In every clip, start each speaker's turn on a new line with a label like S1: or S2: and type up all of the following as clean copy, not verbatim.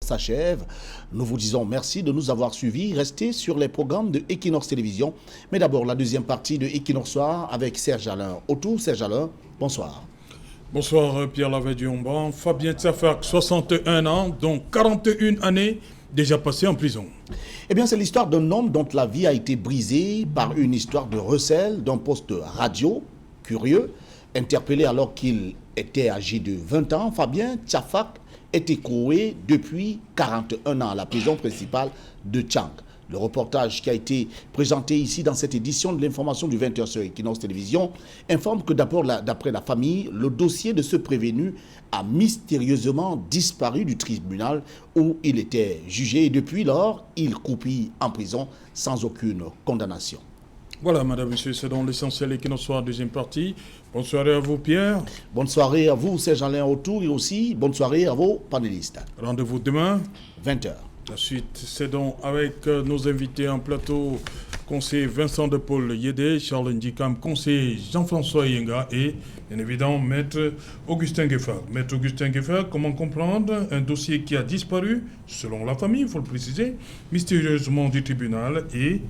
S1: s'achève. Nous vous disons merci de nous avoir suivis. Restez sur les programmes de Equinox Télévision. Mais d'abord, la deuxième partie de Equinox Soir avec Serge Alain. Autour, Serge Alain, bonsoir.
S2: Bonsoir Pierre Lavey-Diomban. Fabien Tsafak, 61 ans, dont 41 années déjà passées en prison.
S1: Eh bien, c'est l'histoire d'un homme dont la vie a été brisée par une histoire de recel d'un poste radio, curieux, interpellé alors qu'il était âgé de 20 ans. Fabien Tsafak est écroué depuis 41 ans à la prison principale de Tchang. Le reportage qui a été présenté ici dans cette édition de l'information du 20h sur Equinox Télévision informe que d'après la famille, le dossier de ce prévenu a mystérieusement disparu du tribunal où il était jugé et depuis lors, il croupit en prison sans aucune condamnation.
S2: Voilà, madame, monsieur, c'est dans l'essentiel Equinox Soir, deuxième partie. Bonne soirée à vous, Pierre.
S1: Bonne soirée à vous, Serge-Alain Autour, et aussi bonne soirée à vos panélistes.
S2: Rendez-vous demain,
S1: 20h.
S2: La suite, c'est donc avec nos invités en plateau, conseiller Vincent de Paul Yédé, Charles Ndikam, conseiller Jean-François Yenga et, bien évidemment, maître Augustin Gueffard. Maître Augustin Gueffard, comment comprendre un dossier qui a disparu, selon la famille, il faut le préciser, mystérieusement du tribunal et,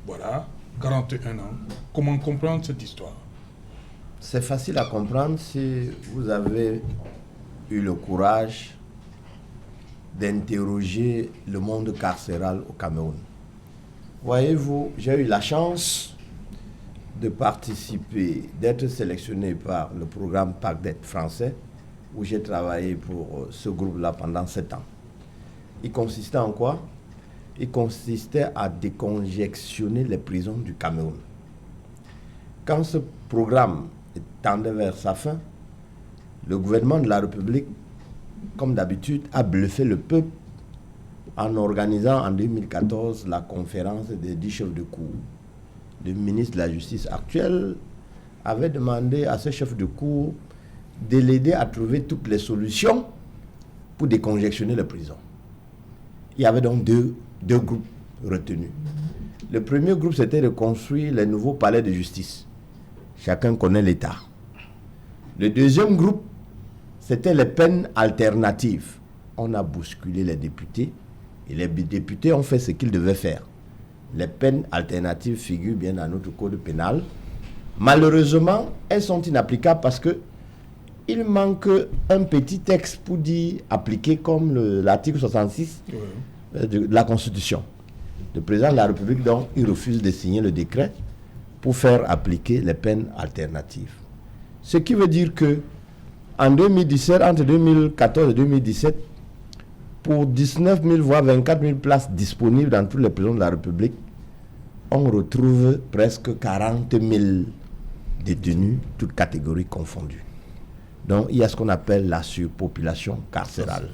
S2: voilà, 41 ans. Comment comprendre cette histoire?
S3: C'est facile à comprendre si vous avez eu le courage d'interroger le monde carcéral au Cameroun. Voyez-vous, j'ai eu la chance de participer, d'être sélectionné par le programme PACDET français, où j'ai travaillé pour ce groupe-là pendant 7 ans. Il consistait en quoi? Il consistait à décongestionner les prisons du Cameroun. Quand ce programme tendait vers sa fin, le gouvernement de la République, comme d'habitude, a bluffé le peuple en organisant en 2014 la conférence des 10 chefs de cour. Le ministre de la Justice actuel avait demandé à ce chef de cour de l'aider à trouver toutes les solutions pour décongestionner les prisons. Il y avait donc deux groupes retenus. Le premier groupe, c'était de construire les nouveaux palais de justice. Chacun connaît l'État. Le deuxième groupe, c'était les peines alternatives. On a bousculé les députés et les députés ont fait ce qu'ils devaient faire. Les peines alternatives figurent bien dans notre code pénal. Malheureusement, elles sont inapplicables parce que il manque un petit texte pour dire appliquer comme l'article 66 de la Constitution. Le président de la République, donc, il refuse de signer le décret pour faire appliquer les peines alternatives. Ce qui veut dire que en 2017, entre 2014 et 2017, pour 19 000 voire 24 000 places disponibles dans toutes les prisons de la République, on retrouve presque 40 000 détenus, toutes catégories confondues. Donc, il y a ce qu'on appelle la surpopulation carcérale.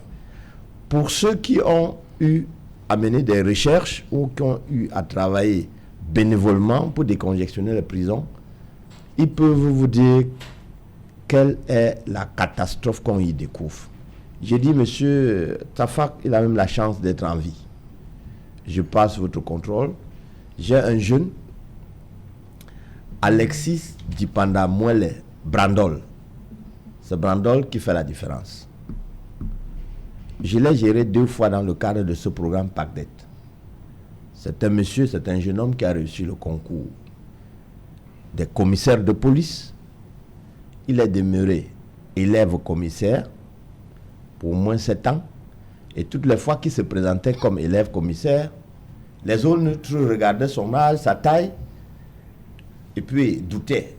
S3: Pour ceux qui ont eu à mener des recherches ou qui ont eu à travailler bénévolement pour décongestionner les prisons, ils peuvent vous dire quelle est la catastrophe qu'on y découvre. J'ai dit, monsieur Tsafak, il a même la chance d'être en vie. Je passe votre contrôle. J'ai un jeune, Alexis Dipanda Mwele Brandol. C'est Brandol qui fait la différence. Je l'ai géré 2 fois dans le cadre de ce programme PACDET. C'est un monsieur, c'est un jeune homme qui a réussi le concours des commissaires de police. Il est demeuré élève commissaire pour au moins 7 ans. Et toutes les fois qu'il se présentait comme élève commissaire, les autres regardaient son âge, sa taille, et puis doutaient.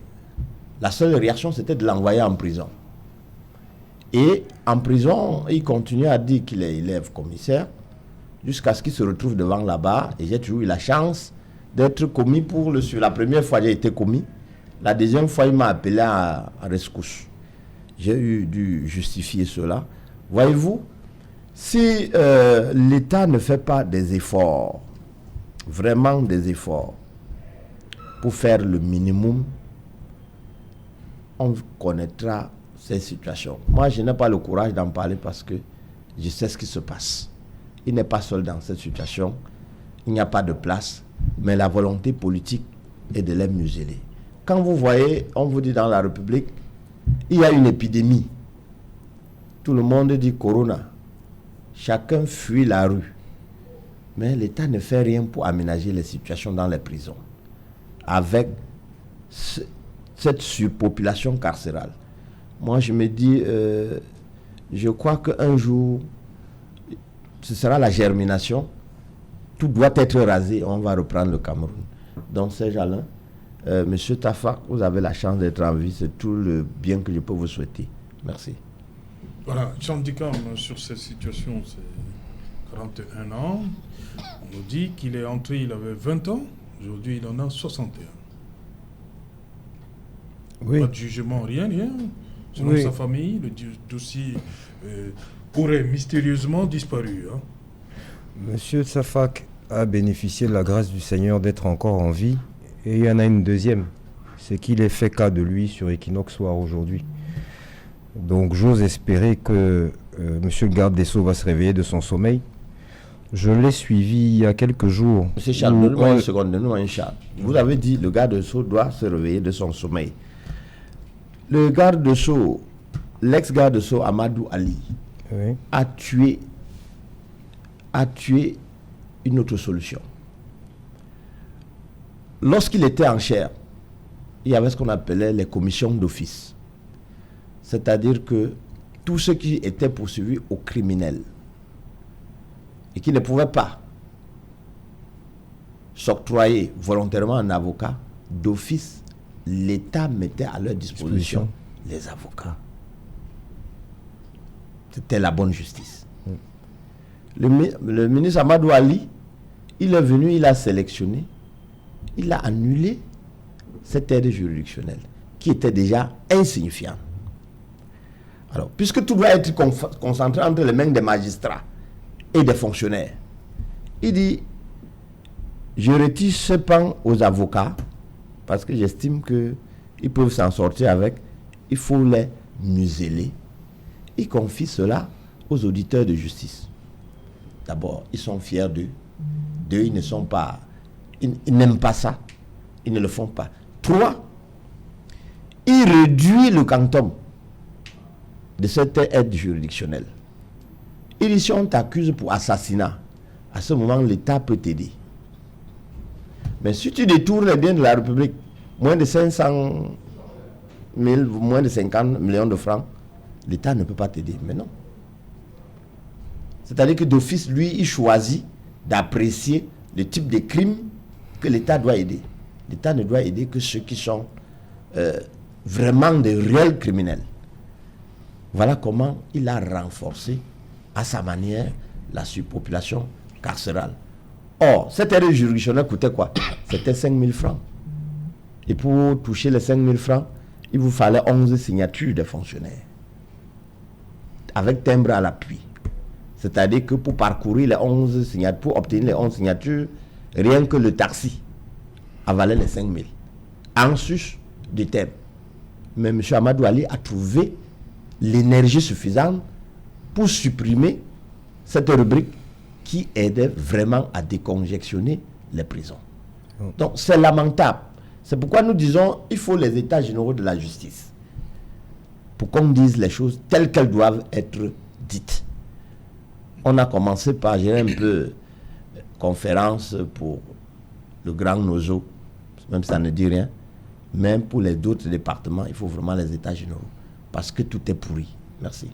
S3: La seule réaction, c'était de l'envoyer en prison. Et en prison, il continuait à dire qu'il est élève commissaire, jusqu'à ce qu'il se retrouve devant la barre. Et j'ai toujours eu la chance d'être commis pour le suivre. La première fois, j'ai été commis. La deuxième fois, il m'a appelé à rescousse. J'ai dû justifier cela. Voyez-vous, si l'État ne fait pas des efforts, vraiment des efforts, pour faire le minimum, on connaîtra ces situations. Moi, je n'ai pas le courage d'en parler parce que je sais ce qui se passe. Il n'est pas seul dans cette situation. Il n'y a pas de place, mais la volonté politique est de les museler. Quand vous voyez, on vous dit dans la République, il y a une épidémie. Tout le monde dit Corona. chacun fuit la rue. Mais l'État ne fait rien pour aménager les situations dans les prisons. Avec cette surpopulation carcérale. Moi, je me dis, je crois qu'un jour, ce sera la germination. Tout doit être rasé. On va reprendre le Cameroun. Donc, c'est Jalin. Monsieur Tafak, vous avez la chance d'être en vie. C'est tout le bien que je peux vous souhaiter. Merci.
S2: Voilà, Charles Dicam, sur cette situation, c'est 41 ans. On nous dit qu'il est entré, il avait 20 ans. Aujourd'hui, il en a 61.
S4: Oui.
S2: Pas de jugement, rien. Selon
S4: Oui.
S2: sa famille, le dossier aurait mystérieusement disparu. Hein.
S4: Monsieur Tsafak a bénéficié de la grâce du Seigneur d'être encore en vie. Et il y en a une deuxième. C'est qu'il ait fait cas de lui sur Equinox Soir aujourd'hui. Donc j'ose espérer que monsieur le garde des Sceaux va se réveiller de son sommeil. Je l'ai suivi il y a quelques jours.
S3: Monsieur Charles, donne-moi une seconde, donne-moi une Charles. Vous avez dit le garde des Sceaux doit se réveiller de son sommeil. Le garde des Sceaux, l'ex-garde des Sceaux Amadou Ali,
S4: Oui.
S3: a tué une autre solution. Lorsqu'il était en chair, il y avait ce qu'on appelait les commissions d'office. C'est-à-dire que tous ceux qui étaient poursuivis aux criminels et qui ne pouvaient pas s'octroyer volontairement un avocat, d'office, l'État mettait à leur disposition les avocats. C'était la bonne justice. Le ministre Amadou Ali, il est venu, il a sélectionné, il a annulé cette aide juridictionnelle qui était déjà insignifiante. Alors, puisque tout doit être concentré entre les mains des magistrats et des fonctionnaires, il dit, je retire ce pan aux avocats parce que j'estime qu'ils peuvent s'en sortir avec, il faut les museler. Il confie cela aux auditeurs de justice. D'abord, ils sont fiers d'eux. Deux, ils ne sont pas... Ils n'aiment pas ça. Ils ne le font pas. Trois, il réduit le quantum de cette aide juridictionnelle. Il dit, si on t'accuse pour assassinat, à ce moment, l'État peut t'aider. Mais si tu détournes les biens de la République, moins de 500 000, moins de 50 millions de francs, l'État ne peut pas t'aider. Mais non. C'est-à-dire que d'office, lui, il choisit d'apprécier le type de crime que l'État doit aider. L'État ne doit aider que ceux qui sont vraiment des réels criminels. Voilà comment il a renforcé à sa manière la surpopulation carcérale. Or, cette aide juridictionnelle coûtait quoi? C'était 5 000 francs. Et pour toucher les 5 000 francs, il vous fallait 11 signatures de fonctionnaires. Avec timbre à l'appui. C'est-à-dire que pour parcourir les 11 signatures, pour obtenir les 11 signatures, rien que le taxi avalait les 5 000. En sus du thème. Mais M. Amadou Ali a trouvé l'énergie suffisante pour supprimer cette rubrique qui aidait vraiment à décongestionner les prisons. Donc c'est lamentable. C'est pourquoi nous disons il faut les états généraux de la justice pour qu'on dise les choses telles qu'elles doivent être dites. On a commencé par gérer un peu conférence pour le Grand Nozo, même si ça ne dit rien. Même pour les autres départements, il faut vraiment les états généraux. Parce que tout est pourri. Merci.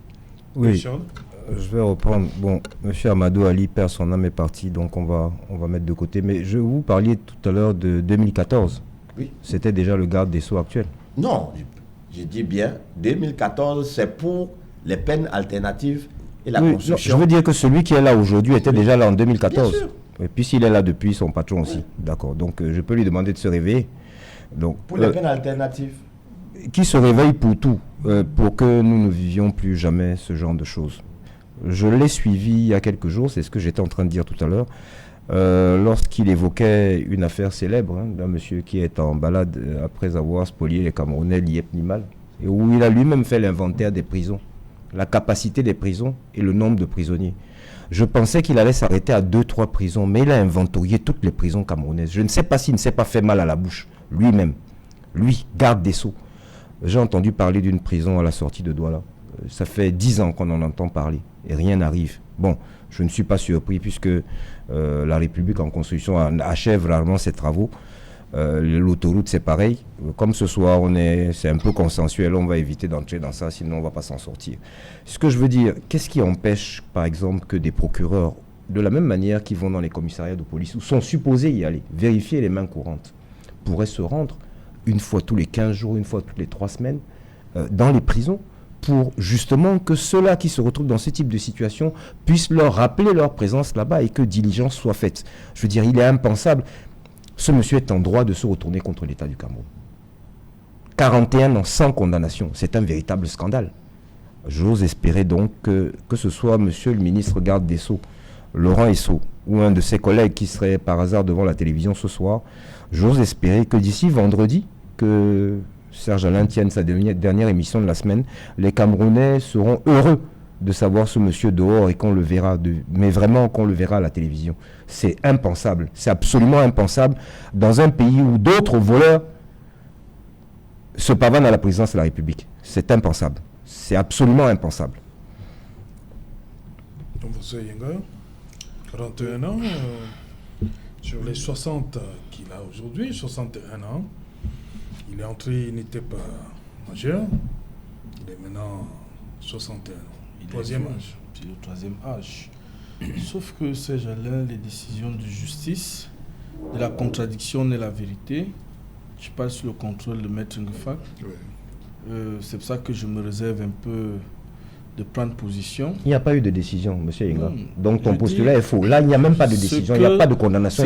S4: Oui, je vais reprendre. Bon, M. Amadou Ali perd son âme est parti, donc on va mettre de côté. Mais vous parliez tout à l'heure de 2014.
S3: Oui.
S4: C'était déjà le garde des Sceaux actuel.
S3: Non, je dis bien, 2014, c'est pour les peines alternatives et la
S4: Oui,
S3: construction.
S4: non, je veux dire que celui qui est là aujourd'hui était déjà là en 2014.
S3: Bien sûr.
S4: Et puis s'il est là depuis, son patron aussi. D'accord, donc je peux lui demander de se réveiller. Donc,
S3: Pour les peines alternatives.
S4: qui se réveille pour tout, pour que nous ne vivions plus jamais ce genre de choses. Je l'ai suivi il y a quelques jours, c'est ce que j'étais en train de dire tout à l'heure, lorsqu'il évoquait une affaire célèbre d'un monsieur qui est en balade après avoir spolié les Camerounais Liep Nimal, et où il a lui-même fait l'inventaire des prisons, la capacité des prisons et le nombre de prisonniers. Je pensais qu'il allait s'arrêter à 2-3 prisons, mais il a inventorié toutes les prisons camerounaises. Je ne sais pas s'il ne s'est pas fait mal à la bouche, lui-même. Lui, garde des Sceaux. J'ai entendu parler d'une prison à la sortie de Douala. Ça fait 10 ans qu'on en entend parler. et rien n'arrive. Bon, je ne suis pas surpris puisque la République en construction achève rarement ses travaux. L'autoroute, c'est pareil. Comme ce soir, c'est un peu consensuel, on va éviter d'entrer dans ça, sinon on ne va pas s'en sortir. Ce que je veux dire, qu'est-ce qui empêche, par exemple, que des procureurs, de la même manière qu'ils vont dans les commissariats de police, ou sont supposés y aller, vérifier les mains courantes, pourraient se rendre une fois tous les 15 jours, une fois toutes les 3 semaines, dans les prisons, pour justement que ceux-là qui se retrouvent dans ce type de situation puissent leur rappeler leur présence là-bas et que diligence soit faite. Je veux dire, il est impensable. Ce monsieur est en droit de se retourner contre l'État du Cameroun. 41 ans sans condamnation, c'est un véritable scandale. J'ose espérer donc que ce soit monsieur le ministre garde des Sceaux, Laurent Esso, ou un de ses collègues qui serait par hasard devant la télévision ce soir, j'ose espérer que d'ici vendredi, que Serge Alain tienne sa dernière émission de la semaine, les Camerounais seront heureux de savoir ce monsieur dehors et qu'on le verra, mais vraiment qu'on le verra à la télévision. C'est impensable, c'est absolument impensable dans un pays où d'autres voleurs se pavanent à la présidence de la République. C'est impensable, c'est absolument impensable.
S2: Donc vous savez, 41 ans, sur les 60 qu'il a aujourd'hui, 61 ans, il est entré, il n'était pas majeur, il est maintenant 61 ans. Troisième âge.
S5: C'est le troisième âge. Sauf que Serge Alain, les décisions de justice, de la contradiction n'est la vérité. Je parle sous le contrôle de Maître Ngefak.
S2: Oui.
S5: C'est pour ça que je me réserve un peu de prendre position.
S4: Il n'y a pas eu de décision, M. Inga. Donc ton postulat est faux. Là, il n'y a même pas de décision, il n'y a pas de condamnation.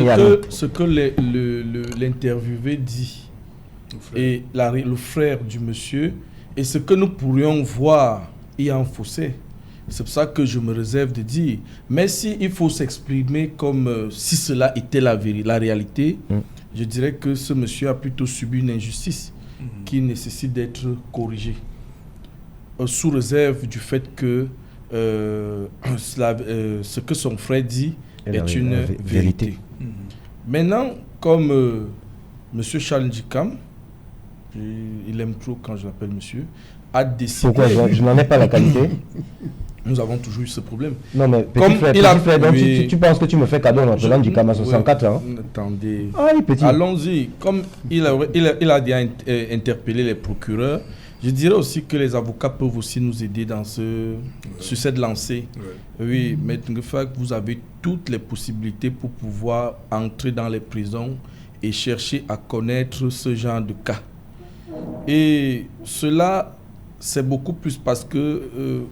S5: Ce que l'interviewé dit, et le frère du monsieur, et ce que nous pourrions voir, il y a un fossé. C'est pour ça que je me réserve de dire. Mais s'il faut s'exprimer comme si cela était la réalité, je dirais que ce monsieur a plutôt subi une injustice qui nécessite d'être corrigée. Sous réserve du fait que ce que son frère dit est une vérité. Maintenant, comme M. Charles Ndjikam, il aime trop quand je l'appelle monsieur, a décidé...
S4: Pourquoi je n'en ai pas la qualité?
S5: Nous avons toujours eu ce problème.
S4: Non, mais petit frère, donc tu penses que tu me fais cadeau en appelant Ndjikam à 64 ans?
S5: Attendez.
S4: Petit.
S5: Allons-y. Comme il a déjà interpellé les procureurs, je dirais aussi que les avocats peuvent aussi nous aider sur cette lancée. Oui, Maître Ngefak, vous avez toutes les possibilités pour pouvoir entrer dans les prisons et chercher à connaître ce genre de cas. Et cela, c'est beaucoup plus parce que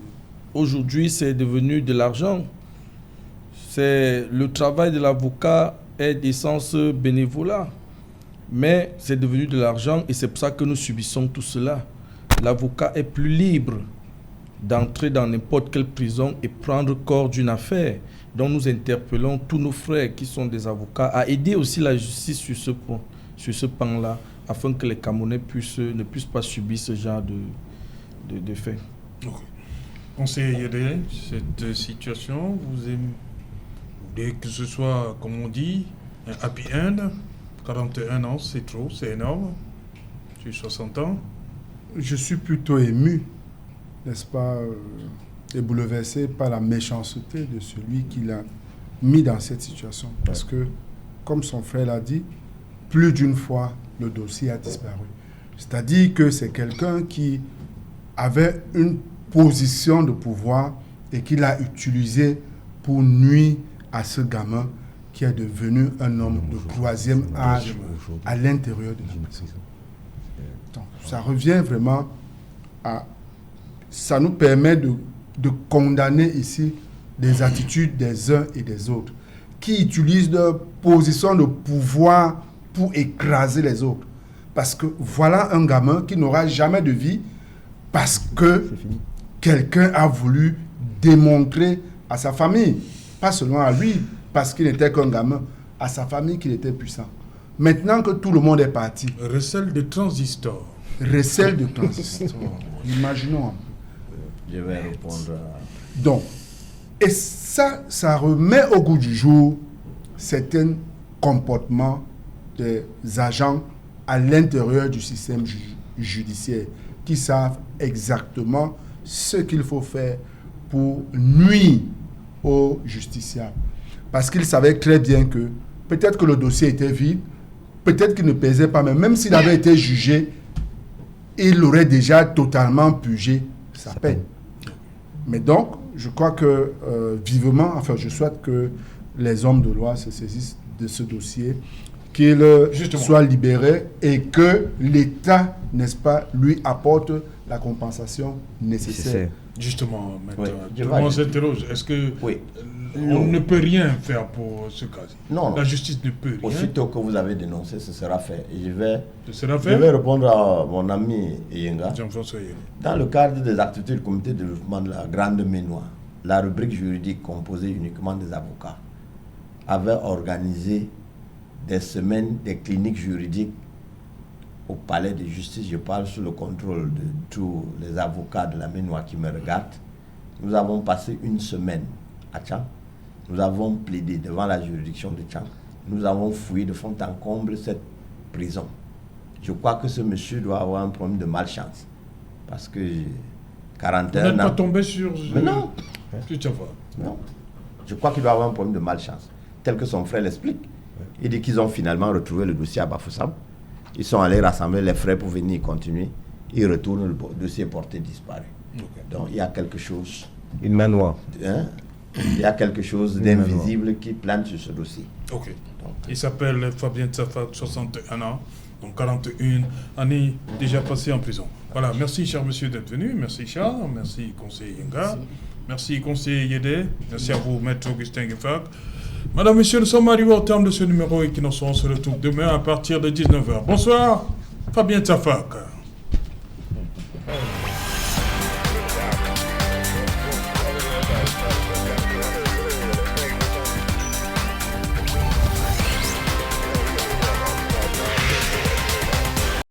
S5: aujourd'hui, c'est devenu de l'argent. Le travail de l'avocat est d'essence bénévolat. Mais c'est devenu de l'argent et c'est pour ça que nous subissons tout cela. L'avocat est plus libre d'entrer dans n'importe quelle prison et prendre corps d'une affaire. Donc nous interpellons tous nos frères qui sont des avocats à aider aussi la justice sur ce point, sur ce pan-là, afin que les Camerounais ne puissent pas subir ce genre de faits.
S2: Okay. Conseiller Yédé, cette situation, vous voulez que ce soit, comme on dit, un happy end? 41 ans, c'est trop, c'est énorme. Sur 60 ans.
S6: Je suis plutôt ému, n'est-ce pas, et bouleversé par la méchanceté de celui qui l'a mis dans cette situation. Parce que, comme son frère l'a dit, plus d'une fois, le dossier a disparu. C'est-à-dire que c'est quelqu'un qui avait une position de pouvoir et qui l'a utilisé pour nuire à ce gamin qui est devenu un homme de troisième âge à l'intérieur de la prison. Donc, ça revient vraiment à... Ça nous permet de condamner ici des attitudes des uns et des autres qui utilisent leur position de pouvoir pour écraser les autres. Parce que voilà un gamin qui n'aura jamais de vie parce que quelqu'un a voulu démontrer à sa famille, pas seulement à lui, parce qu'il n'était qu'un gamin, à sa famille qu'il était puissant. Maintenant que tout le monde est parti.
S2: Recel de transistor.
S6: Recel de transistor. Imaginons un peu.
S3: Je vais répondre à...
S6: Donc, et ça remet au goût du jour certains comportements des agents à l'intérieur du système judiciaire qui savent exactement ce qu'il faut faire pour nuire aux justiciables. Parce qu'il savait très bien que peut-être que le dossier était vide, peut-être qu'il ne pesait pas, mais même s'il avait été jugé, il aurait déjà totalement purgé sa peine. Mais donc, je crois que vivement, enfin, je souhaite que les hommes de loi se saisissent de ce dossier, qu'il soit libéré et que l'État, n'est-ce pas, lui apporte la compensation nécessaire.
S2: Justement, maintenant,
S3: Oui,
S2: tout le monde s'interroge. Est-ce que on ne peut rien faire pour ce cas?
S3: Non.
S2: La justice ne peut rien.
S3: Aussitôt que vous avez dénoncé, ce sera fait. Et je
S2: sera fait?
S3: Je vais répondre à mon ami Yenga.
S2: Jean-François Yenga.
S3: Dans le cadre des activités du comité de développement de la Grande Ménois, la rubrique juridique composée uniquement des avocats avait organisé des semaines, des cliniques juridiques au palais de justice. Je parle sous le contrôle de tous les avocats de la Ménois qui me regardent. Nous avons passé une semaine à Tchang. Nous avons plaidé devant la juridiction de Tchang. Nous avons fouillé de fond en comble cette prison. Je crois que ce monsieur doit avoir un problème de malchance. Parce que 41 ans...
S2: Vous n'êtes pas tombé sur...
S3: Mais non.
S2: Non.
S3: Je crois qu'il doit avoir un problème de malchance. Tel que son frère l'explique. Il dit qu'ils ont finalement retrouvé le dossier à Bafoussam. Ils sont allés rassembler les frais pour venir continuer. Ils retournent, le dossier porté disparu. Okay. Donc il y a quelque chose...
S4: Une main noire.
S3: Il y a quelque chose d'invisible qui plane sur ce dossier.
S2: Ok. Donc, il s'appelle Fabien Tsafak, 61 ans, donc 41 années déjà passées en prison. Voilà, merci cher monsieur d'être venu. Merci Charles, merci conseiller Yenga, merci conseiller Yédé, merci à vous maître Augustin Gueffak. Madame, Monsieur, nous sommes arrivés au terme de ce numéro et qui nous seront se retrouve demain à partir de 19h. Bonsoir, Fabien Tsafak.